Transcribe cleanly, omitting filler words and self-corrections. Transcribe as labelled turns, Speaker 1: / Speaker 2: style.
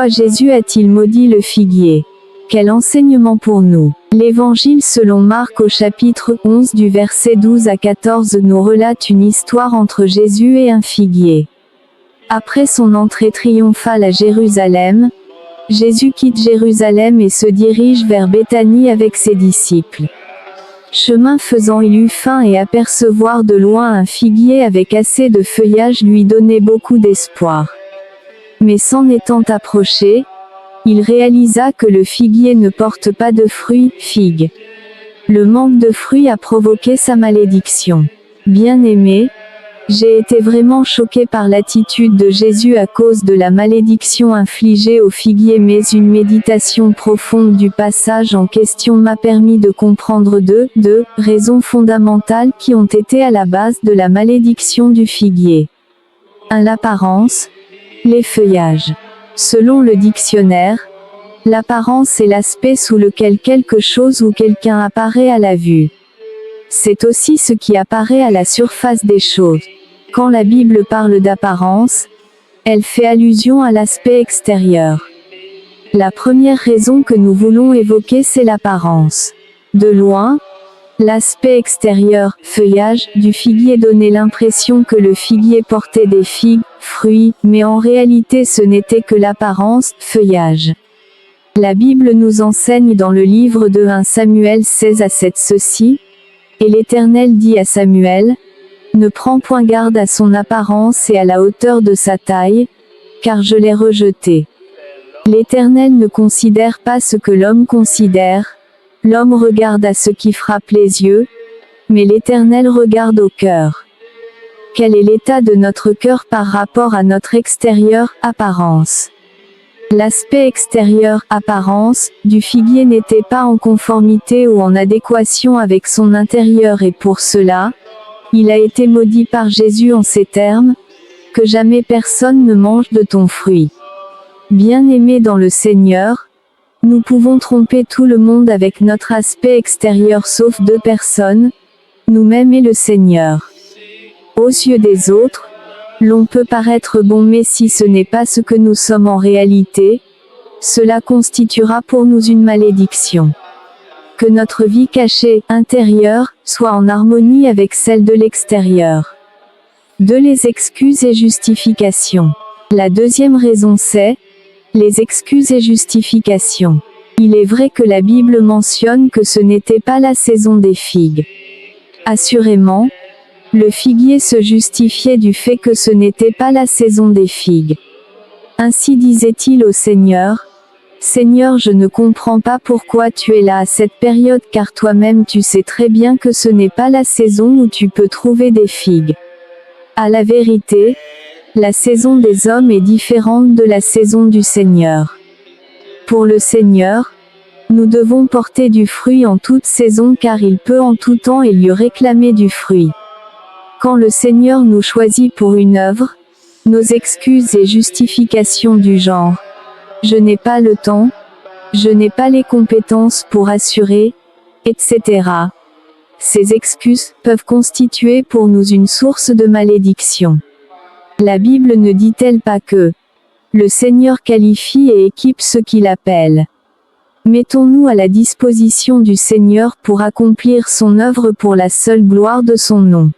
Speaker 1: Pourquoi Jésus a-t-il maudit le figuier? Quel enseignement pour nous? L'Évangile selon Marc au chapitre 11 du verset 12 à 14 nous relate une histoire entre Jésus et un figuier. Après son entrée triomphale à Jérusalem, Jésus quitte Jérusalem et se dirige vers Béthanie avec ses disciples. Chemin faisant, il eut faim et apercevoir de loin un figuier avec assez de feuillage lui donnait beaucoup d'espoir. Mais s'en étant approché, il réalisa que le figuier ne porte pas de fruits, figue. Le manque de fruits a provoqué sa malédiction. Bien-aimés, j'ai été vraiment choqué par l'attitude de Jésus à cause de la malédiction infligée au figuier, mais une méditation profonde du passage en question m'a permis de comprendre deux raisons fondamentales qui ont été à la base de la malédiction du figuier. 1. L'apparence, les feuillages. Selon le dictionnaire, l'apparence est l'aspect sous lequel quelque chose ou quelqu'un apparaît à la vue. C'est aussi ce qui apparaît à la surface des choses. Quand la Bible parle d'apparence, elle fait allusion à l'aspect extérieur. La première raison que nous voulons évoquer, c'est l'apparence. De loin, l'aspect extérieur, feuillage, du figuier donnait l'impression que le figuier portait des figues, fruits, mais en réalité ce n'était que l'apparence, feuillage. La Bible nous enseigne dans le livre de 1 Samuel 16 à 7 ceci, et l'Éternel dit à Samuel, ne prends point garde à son apparence et à la hauteur de sa taille, car je l'ai rejeté. L'Éternel ne considère pas ce que l'homme considère, l'homme regarde à ce qui frappe les yeux, mais l'Éternel regarde au cœur. Quel est l'état de notre cœur par rapport à notre extérieure apparence? L'aspect extérieur, apparence, du figuier n'était pas en conformité ou en adéquation avec son intérieur et pour cela, il a été maudit par Jésus en ces termes, « Que jamais personne ne mange de ton fruit ». Bien-aimés dans le Seigneur, nous pouvons tromper tout le monde avec notre aspect extérieur sauf deux personnes, nous-mêmes et le Seigneur. Aux yeux des autres, l'on peut paraître bon mais si ce n'est pas ce que nous sommes en réalité, cela constituera pour nous une malédiction. Que notre vie cachée, intérieure, soit en harmonie avec celle de l'extérieur. 2. Les excuses et justifications. La deuxième raison c'est, les excuses et justifications. Il est vrai que la Bible mentionne que ce n'était pas la saison des figues. Assurément, le figuier se justifiait du fait que ce n'était pas la saison des figues. Ainsi disait-il au Seigneur, Seigneur, je ne comprends pas pourquoi tu es là à cette période car toi-même tu sais très bien que ce n'est pas la saison où tu peux trouver des figues. À la vérité, la saison des hommes est différente de la saison du Seigneur. Pour le Seigneur, nous devons porter du fruit en toute saison car il peut en tout temps et lui réclamer du fruit. Quand le Seigneur nous choisit pour une œuvre, nos excuses et justifications du genre je n'ai pas le temps, je n'ai pas les compétences pour assurer, etc. Ces excuses peuvent constituer pour nous une source de malédiction. La Bible ne dit-elle pas que le Seigneur qualifie et équipe ceux qu'il appelle? Mettons-nous à la disposition du Seigneur pour accomplir son œuvre pour la seule gloire de son nom.